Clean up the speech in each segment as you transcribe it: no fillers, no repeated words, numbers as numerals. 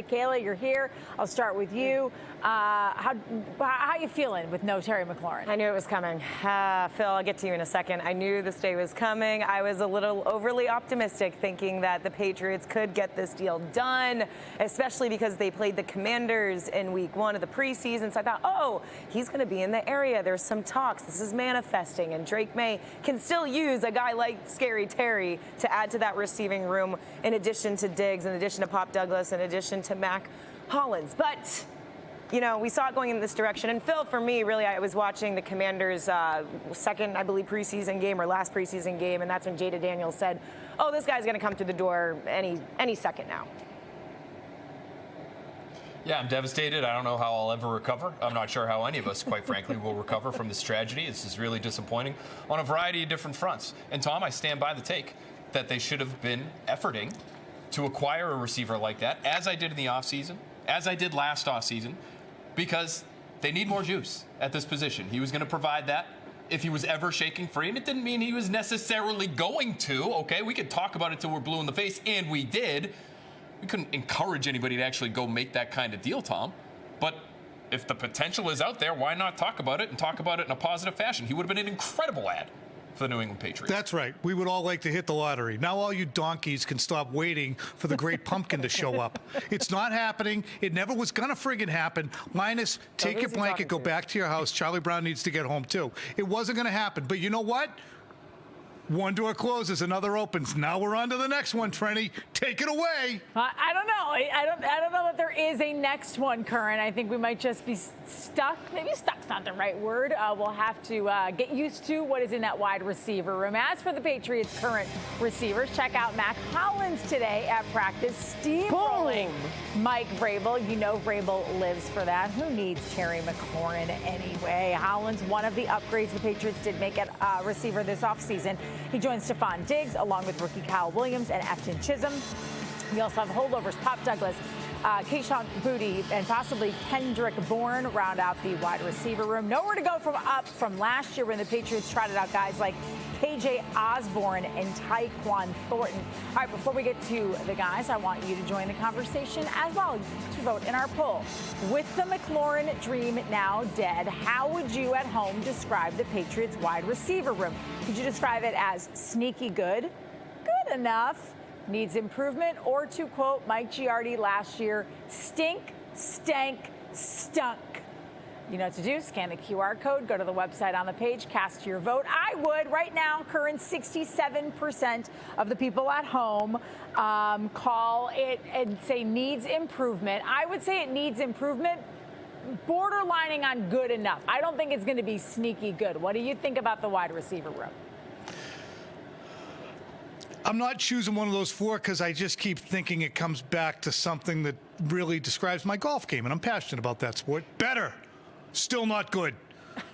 Kayla, you're here. I'll start with you. How you feeling with no Terry McLaurin? I knew it was coming. Phil, I'll get to you in a second. I knew this day was coming. I was a little overly optimistic, thinking that the Patriots could get this deal done, especially because they played the Commanders in week 1 of the preseason. So I thought, oh, he's going to be in the area. There's some talks. This is manifesting. And Drake May can still use a guy like Scary Terry to add to that receiving room, in addition to Diggs, in addition to Pop Douglas, in addition to Mac Hollins. But you know, we saw it going in this direction. And Phil, for me, really, I was watching the Commanders' second, I believe, preseason game or last preseason game, and that's when Jada Daniels said, oh, this guy's going to come through the door any second now. Yeah, I'm devastated. I don't know how I'll ever recover. I'm not sure how any of us, quite frankly, will recover from this tragedy. This is really disappointing on a variety of different fronts. And, Tom, I stand by the take that they should have been efforting to acquire a receiver like that, as I did in the offseason, as I did last offseason, because they need more juice at this position. He was going to provide that if he was ever shaking free, and it didn't mean he was necessarily going to. Okay, we could talk about it till we're blue in the face, and we did. We couldn't encourage anybody to actually go make that kind of deal, Tom. But if the potential is out there, why not talk about it and talk about it in a positive fashion? He would have been an incredible ad for the New England Patriots. That's right. We would all like to hit the lottery. Now all you donkeys can stop waiting for the great pumpkin to show up. It's not happening. It never was going to friggin' happen. Linus, take your blanket, go back to your house. Charlie Brown needs to get home, too. It wasn't going to happen. But you know what? One door closes, another opens. Now we're on to the next one, Trenni. Take it away. I don't know. I don't know that there is a next one, Curran. I think we might just be stuck. Maybe stuck's not the right word. We'll have to get used to what is in that wide receiver room. As for the Patriots' current receivers, check out Mac Hollins today at practice, steamrolling Mike Vrabel. You know Vrabel lives for that. Who needs Terry McLaurin anyway? Hollins, one of the upgrades the Patriots did make at receiver this offseason. He joins Stephon Diggs along with rookie Kyle Williams and Efton Chisholm. We also have holdovers Pop Douglas, Kayshon Boutte, and possibly Kendrick Bourne round out the wide receiver room. Nowhere to go from last year when the Patriots trotted out guys like KJ Osborne and Tyquan Thornton. All right, before we get to the guys, I want you to join the conversation as well to vote in our poll. With the McLaurin dream now dead, how would you at home describe the Patriots wide receiver room? Could you describe it as sneaky good, good enough, needs improvement, or to quote Mike Giardi last year, stink, stank, stunk? You know what to do. Scan the QR code, go to the website on the page, cast your vote. I would. Right now, Curran, 67% of the people at home call it and say needs improvement. I would say it needs improvement, borderlining on good enough. I don't think it's going to be sneaky good. What do you think about the wide receiver room? I'm not choosing one of those four because I just keep thinking it comes back to something that really describes my golf game, and I'm passionate about that sport. Better. Still not good.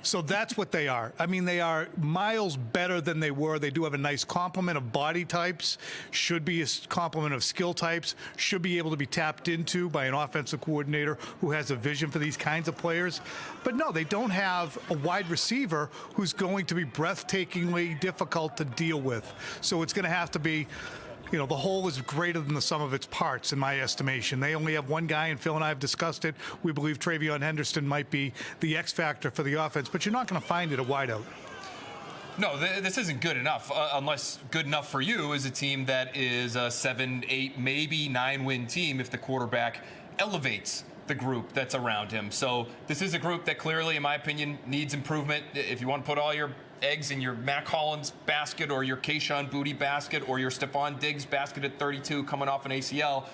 So that's what they are. I mean, they are miles better than they were. They do have a nice complement of body types, should be a complement of skill types, should be able to be tapped into by an offensive coordinator who has a vision for these kinds of players. But no, they don't have a wide receiver who's going to be breathtakingly difficult to deal with. So it's going to have to be, you know, the whole is greater than the sum of its parts, in my estimation. They only have one guy, and Phil and I have discussed it. We believe Travion Henderson might be the X factor for the offense, but you're not going to find it a wideout. No, this isn't good enough, unless good enough for you is a team that is a 7, 8, maybe 9-win team if the quarterback elevates the group that's around him. So this is a group that clearly, in my opinion, needs improvement. If you want to put all your eggs in your Mac Hollins basket or your Kayshon Boutte basket or your Stephon Diggs basket at 32 coming off an ACL,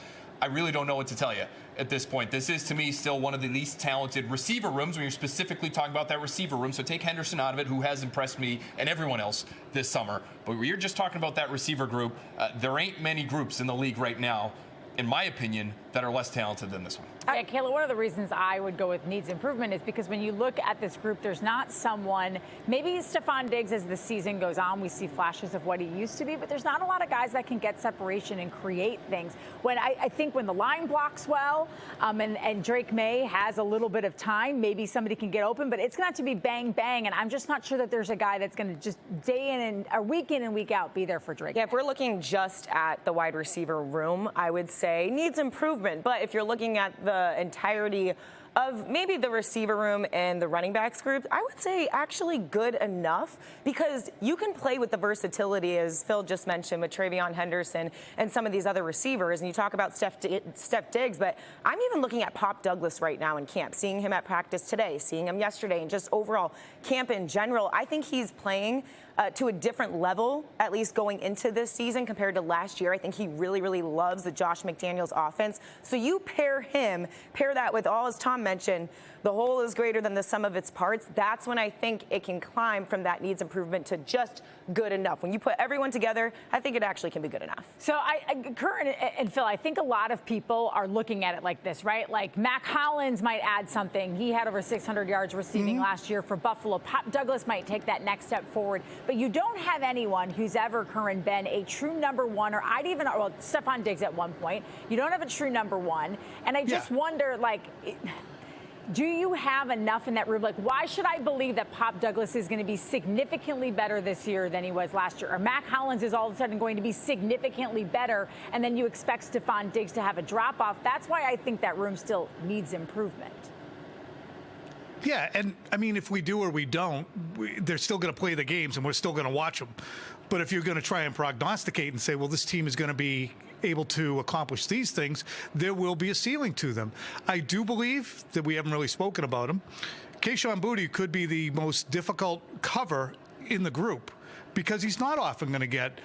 I really don't know what to tell you at this point. This is, to me, still one of the least talented receiver rooms when you're specifically talking about that receiver room. So take Henderson out of it, who has impressed me and everyone else this summer. But when you're just talking about that receiver group, there ain't many groups in the league right now, in my opinion, that are less talented than this one. Yeah, Kayla, one of the reasons I would go with needs improvement is because when you look at this group, there's not someone, maybe Stephon Diggs as the season goes on, we see flashes of what he used to be, but there's not a lot of guys that can get separation and create things. When I think when the line blocks well and Drake May has a little bit of time, maybe somebody can get open, but it's going to have to be bang, bang, and I'm just not sure that there's a guy that's going to just day in and or week in and week out be there for Drake. Yeah, if we're looking just at the wide receiver room, I would say needs improvement. improvement. But if you're looking at the entirety of maybe the receiver room and the running backs group, I would say actually good enough, because you can play with the versatility, as Phil just mentioned, with Travion Henderson and some of these other receivers. And you talk about Steph Diggs, but I'm even looking at Pop Douglas right now in camp, seeing him at practice today, seeing him yesterday, and just overall camp in general. I think he's playing to a different level, at least going into this season compared to last year. I think he really, really loves the Josh McDaniels offense. So you pair that with all, as Tom mentioned, the whole is greater than the sum of its parts. That's when I think it can climb from that needs improvement to just good enough. When you put everyone together, I think it actually can be good enough. So Curran and Phil, I think a lot of people are looking at it like this, right? Like Mac Hollins might add something. He had over 600 yards receiving last year for Buffalo. Pop Douglas might take that next step forward. But you don't have anyone who's ever, Curran, been a true number one, or I'd even, well, Stephon Diggs at one point. You don't have a true number one. And I just wonder, like, do you have enough in that room? Like, why should I believe that Pop Douglas is going to be significantly better this year than he was last year? Or Mac Hollins is all of a sudden going to be significantly better, and then you expect Stephon Diggs to have a drop-off? That's why I think that room still needs improvement. Yeah, and I mean, if we do or we don't, they're still going to play the games and we're still going to watch them. But if you're going to try and prognosticate and say, well, this team is going to be able to accomplish these things, there will be a ceiling to them. I do believe that we haven't really spoken about him. Kayshon Boutte could be the most difficult cover in the group, because he's not often going to get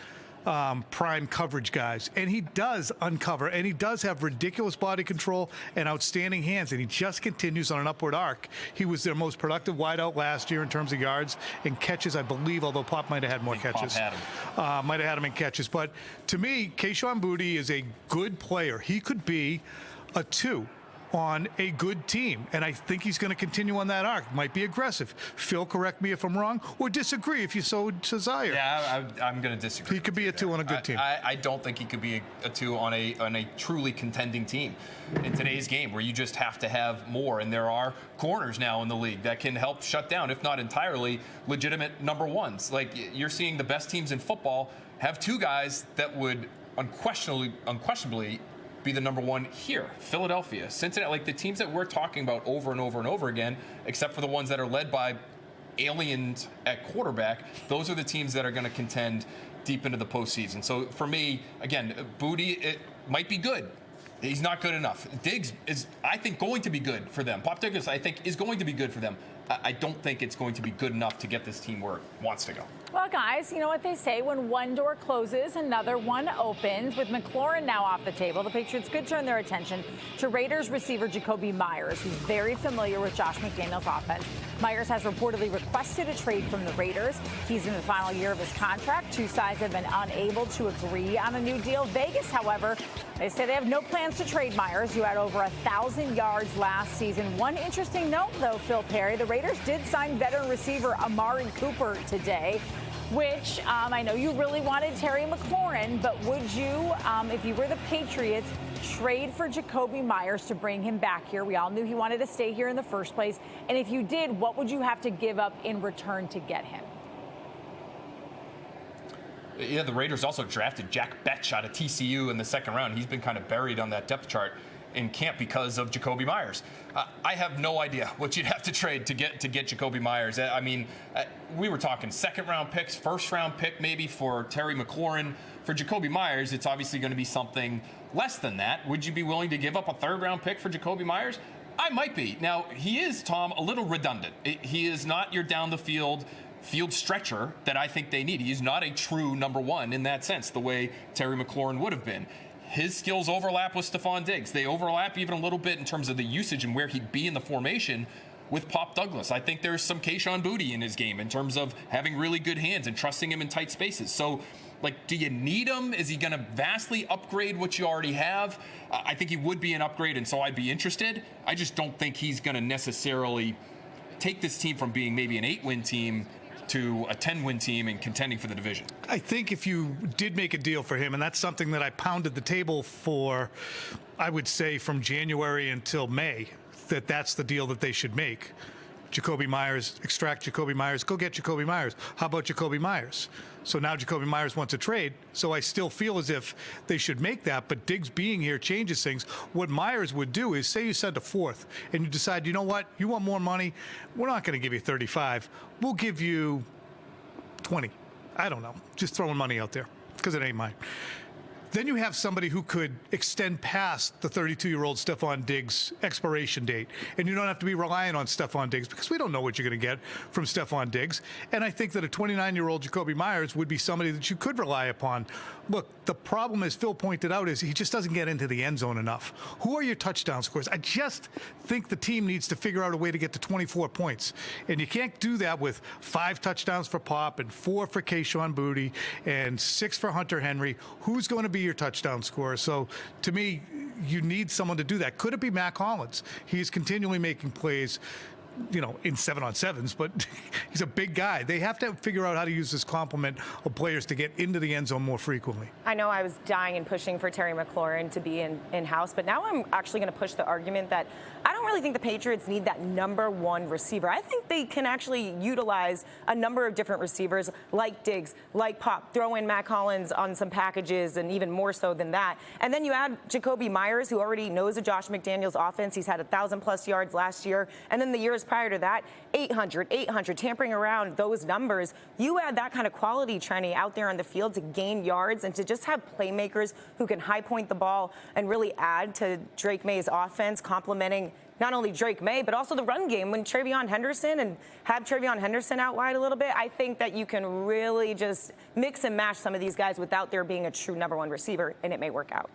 prime coverage guys, and he does uncover, and he does have ridiculous body control and outstanding hands, and he just continues on an upward arc. He was their most productive wideout last year in terms of yards and catches, I believe, although Pop might have had more catches. Might have had him in catches. But to me, Kayshon Boutte is a good player. He could be a 2 on a good team, and I think he's going to continue on that arc. Might be aggressive. Phil, correct me if I'm wrong, or disagree if you so desire. Yeah, I'm going to disagree. He could be a 2 on a good team. I don't think he could be a 2 on a truly contending team in today's game, where you just have to have more. And there are corners now in the league that can help shut down, if not entirely, legitimate number ones. Like, you're seeing the best teams in football have 2 guys that would unquestionably be the number 1 here. Philadelphia, Cincinnati, like the teams that we're talking about over and over and over again, except for the ones that are led by aliens at quarterback, those are the teams that are going to contend deep into the postseason. So for me, again, Boutte, it might be good. He's not good enough. Diggs is, I think, going to be good for them. Pop Douglas, I think, is going to be good for them. I don't think it's going to be good enough to get this team where it wants to go. Well, guys, you know what they say, when one door closes, another one opens. With McLaurin now off the table, the Patriots could turn their attention to Raiders receiver Jakobi Meyers, who's very familiar with Josh McDaniels' offense. Meyers has reportedly requested a trade from the Raiders. He's in the final year of his contract. 2 sides have been unable to agree on a new deal. Vegas, however, they say they have no plans to trade Meyers, who had over 1,000 yards last season. One interesting note, though, Phil Perry, the Raiders did sign veteran receiver Amari Cooper today, which I know you really wanted Terry McLaurin, but would you, if you were the Patriots, trade for Jakobi Meyers to bring him back here? We all knew he wanted to stay here in the first place. And if you did, what would you have to give up in return to get him? Yeah, the Raiders also drafted Jack Betch out of TCU in the 2nd round. He's been kind of buried on that depth chart in camp because of Jakobi Meyers. I have no idea what you'd have to trade to get Jakobi Meyers. I mean, we were talking 2nd round picks, 1st round pick maybe for Terry McLaurin. For Jakobi Meyers, it's obviously going to be something less than that. Would you be willing to give up a 3rd round pick for Jakobi Meyers? I might be. Now, he is, Tom, a little redundant. He is not your down the field stretcher that I think they need. He's not a true number 1 in that sense, the way Terry McLaurin would have been. His skills overlap with Stephon Diggs. They overlap even a little bit in terms of the usage and where he'd be in the formation with Pop Douglas. I think there's some Kayshon Boutte in his game in terms of having really good hands and trusting him in tight spaces. So, like, do you need him? Is he going to vastly upgrade what you already have? I think he would be an upgrade, and so I'd be interested. I just don't think he's going to necessarily take this team from being maybe an 8-win team to a 10-win team and contending for the division. I think if you did make a deal for him, and that's something that I pounded the table for, I would say from January until May, that's the deal that they should make. Jakobi Meyers, extract Jakobi Meyers, go get Jakobi Meyers. How about Jakobi Meyers? So now Jakobi Meyers wants a trade. So I still feel as if they should make that, but Diggs being here changes things. What Meyers would do is, say you send a fourth and you decide, you know what, you want more money? We're not going to give you 35. We'll give you 20. I don't know. Just throwing money out there because it ain't mine. Then you have somebody who could extend past the 32-year-old Stephon Diggs expiration date. And you don't have to be relying on Stephon Diggs because we don't know what you're going to get from Stephon Diggs. And I think that a 29-year-old Jakobi Meyers would be somebody that you could rely upon. Look, the problem, as Phil pointed out, is he just doesn't get into the end zone enough. Who are your touchdown scorers? I just think the team needs to figure out a way to get to 24 points. And you can't do that with 5 touchdowns for Pop and 4 for Kayshon Boutte and 6 for Hunter Henry. Who's going to be your touchdown scorer? So to me, you need someone to do that. Could it be Mac Hollins? He's continually making plays, you know, in 7-on-7s, but he's a big guy. They have to figure out how to use this complement of players to get into the end zone more frequently. I know I was dying and pushing for Terry McLaurin to be in-house, but now I'm actually going to push the argument that I don't really think the Patriots need that #1 receiver. I think they can actually utilize a number of different receivers like Diggs, like Pop, throw in Mac Hollins on some packages, and even more so than that. And then you add Jakobi Meyers, who already knows of Josh McDaniels' offense. He's had 1,000+ yards last year. And then the years prior to that, 800, tampering around those numbers. You add that kind of quality, Trenni, out there on the field to gain yards and to just have playmakers who can high point the ball and really add to Drake May's offense, complementing not only Drake May, but also the run game when TreVeyon Henderson and have TreVeyon Henderson out wide a little bit. I think that you can really just mix and match some of these guys without there being a true #1 receiver, and it may work out.